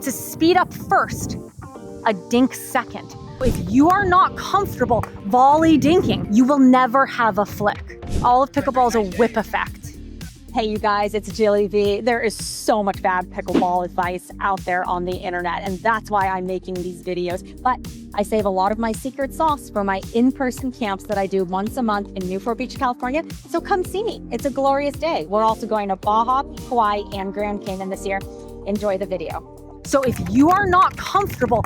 It's a speed up first, a dink second. If you are not comfortable volley dinking, you will never have a flick. All of pickleball is a whip effect. Hey you guys, it's Jilly V. There is so much bad pickleball advice out there on the internet, and that's why I'm making these videos. But I save a lot of my secret sauce for my in-person camps that I do once a month in Newport Beach, California. So come see me. It's a glorious day. We're also going to Baja, Hawaii, and Grand Cayman this year. Enjoy the video. So if you are not comfortable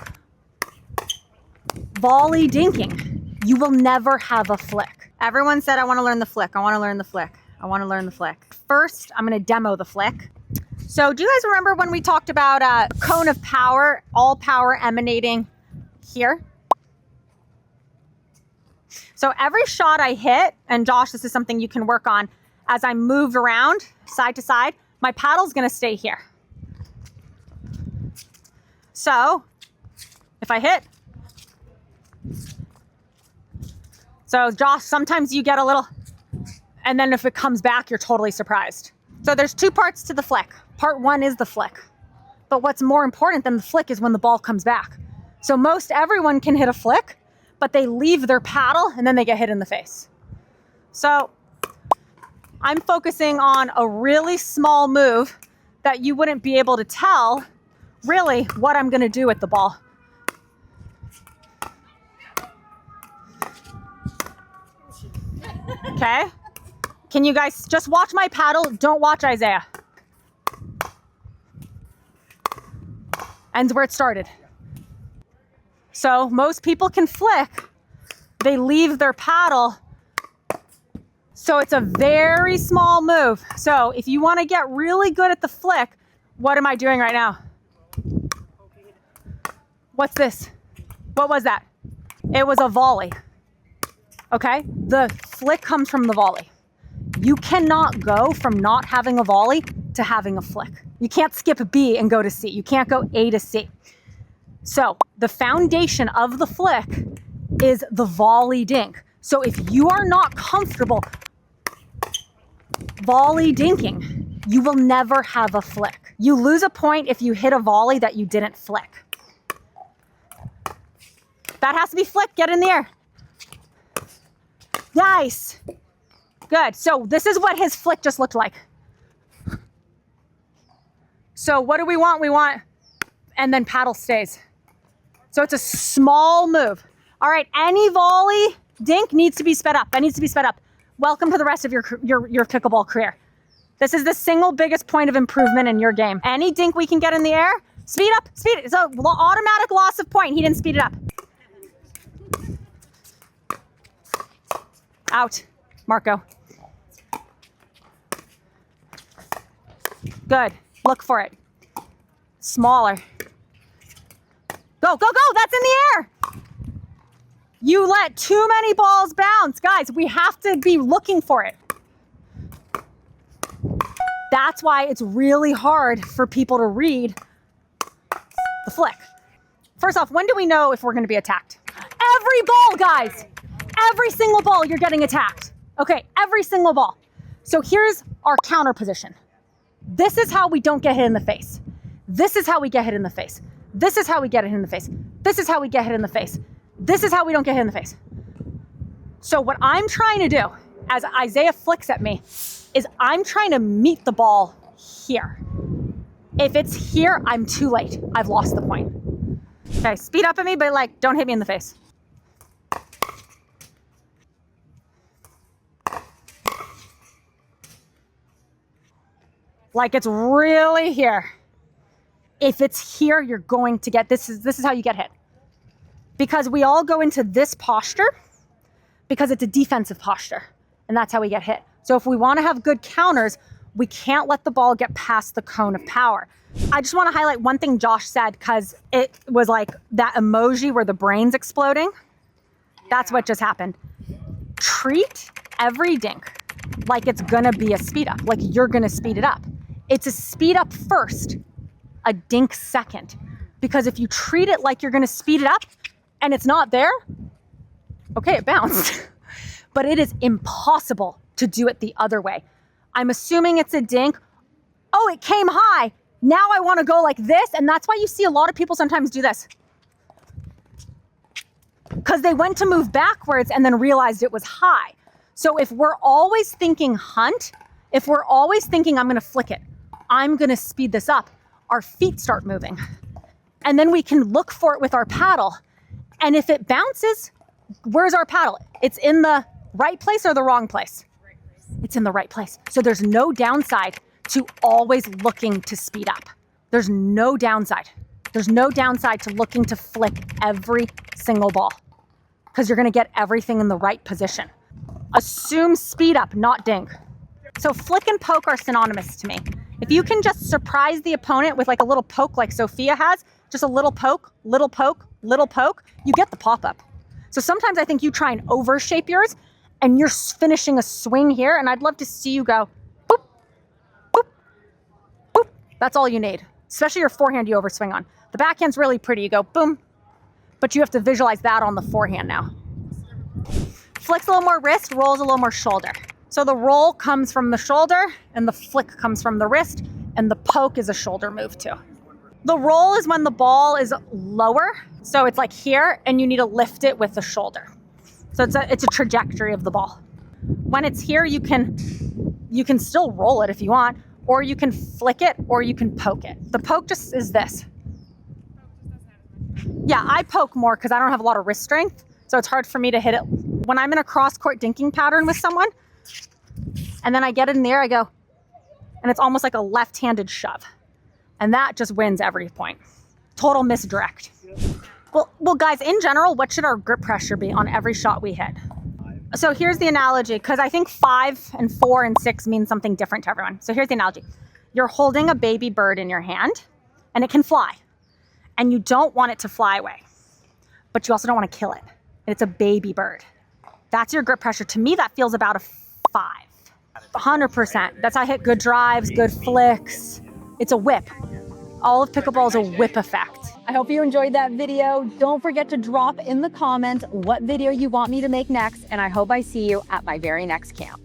volley dinking, you will never have a flick. Everyone said, I want to learn the flick. I want to learn the flick. I want to learn the flick. First, I'm going to demo the flick. So do you guys remember when we talked about cone of power, all power emanating here? So every shot I hit, and Josh, this is something you can work on, as I move around side to side, my paddle's going to stay here. So if I hit, so Josh, sometimes you get a little, and then if it comes back, you're totally surprised. So there's two parts to the flick. Part one is the flick. But what's more important than the flick is when the ball comes back. So most everyone can hit a flick, but they leave their paddle and then they get hit in the face. So I'm focusing on a really small move that you wouldn't be able to tell really what I'm gonna do with the ball. Okay? Can you guys just watch my paddle? Don't watch Isaiah. And where it started. So most people can flick. They leave their paddle. So it's a very small move. So if you want to get really good at the flick, what am I doing right now? What's this? What was that? It was a volley. Okay? The flick comes from the volley. You cannot go from not having a volley to having a flick. You can't skip a B and go to C. You can't go A to C. So the foundation of the flick is the volley dink. So if you are not comfortable volley dinking, you will never have a flick. You lose a point if you hit a volley that you didn't flick. That has to be flicked. Get in the air. Nice. Good. So this is what his flick just looked like. So what do we want? We want, and then paddle stays. So it's a small move. All right. Any volley dink needs to be sped up. That needs to be sped up. Welcome to the rest of your pickleball career. This is the single biggest point of improvement in your game. Any dink we can get in the air, speed up, speed it. It's an automatic loss of point. He didn't speed it up. Out, Marco. Good. Look for it. Smaller. Go, go, go. That's in the air. You let too many balls bounce. Guys, we have to be looking for it. That's why it's really hard for people to read the flick. First off, when do we know if we're going to be attacked? Every ball, guys. Every single ball you're getting attacked. Okay, every single ball. So here's our counter position. This is how we don't get hit in the face. This is how we get hit in the face. This is how we get hit in the face. This is how we get hit in the face. This is how we don't get hit in the face. So what I'm trying to do, as Isaiah flicks at me, is I'm trying to meet the ball here. If it's here, I'm too late. I've lost the point. Okay, speed up at me, but like, don't hit me in the face. Like it's really here. If it's here, you're going to get, this is how you get hit. Because we all go into this posture because it's a defensive posture, and that's how we get hit. So if we want to have good counters, we can't let the ball get past the cone of power. I just want to highlight one thing Josh said, because it was like that emoji where the brain's exploding. That's what just happened. Treat every dink like it's gonna be a speed up, like you're gonna speed it up. It's a speed up first, a dink second. Because if you treat it like you're gonna speed it up and it's not there, okay, it bounced. But it is impossible to do it the other way. I'm assuming it's a dink. Oh, it came high. Now I want to go like this, and that's why you see a lot of people sometimes do this. Because they went to move backwards and then realized it was high. So if we're always thinking hunt, if we're always thinking I'm going to flick it, I'm going to speed this up, our feet start moving. And then we can look for it with our paddle. And if it bounces, where's our paddle? It's in the right place or the wrong place? It's in the right place. So there's no downside to always looking to speed up. There's no downside. There's no downside to looking to flick every single ball, because you're going to get everything in the right position. Assume speed up, not dink. So flick and poke are synonymous to me. If you can just surprise the opponent with like a little poke like Sophia has, just a little poke, little poke, little poke, you get the pop-up. So sometimes I think you try and overshape yours and you're finishing a swing here, and I'd love to see you go boop, boop, boop. That's all you need, especially your forehand you overswing on. The backhand's really pretty. You go boom, but you have to visualize that on the forehand now. Flicks a little more wrist, rolls a little more shoulder. So the roll comes from the shoulder and the flick comes from the wrist, and the poke is a shoulder move too. The roll is when the ball is lower. So it's like here and you need to lift it with the shoulder. So it's a trajectory of the ball. When it's here, you can still roll it if you want, or you can flick it, or you can poke it. The poke just is this. Yeah, I poke more because I don't have a lot of wrist strength. So it's hard for me to hit it. When I'm in a cross-court dinking pattern with someone, and then I get it in the air, I go, and it's almost like a left-handed shove. And that just wins every point. Total misdirect. Well, guys, in general, what should our grip pressure be on every shot we hit? So here's the analogy, because I think 5 and 4 and 6 mean something different to everyone. So here's the analogy. You're holding a baby bird in your hand, and it can fly. And you don't want it to fly away, but you also don't want to kill it. It's a baby bird. That's your grip pressure. To me, that feels about a 5. 100%. That's how I hit good drives, good flicks. It's a whip. All of pickleball is a whip effect. I hope you enjoyed that video. Don't forget to drop in the comments what video you want me to make next, and I hope I see you at my very next camp.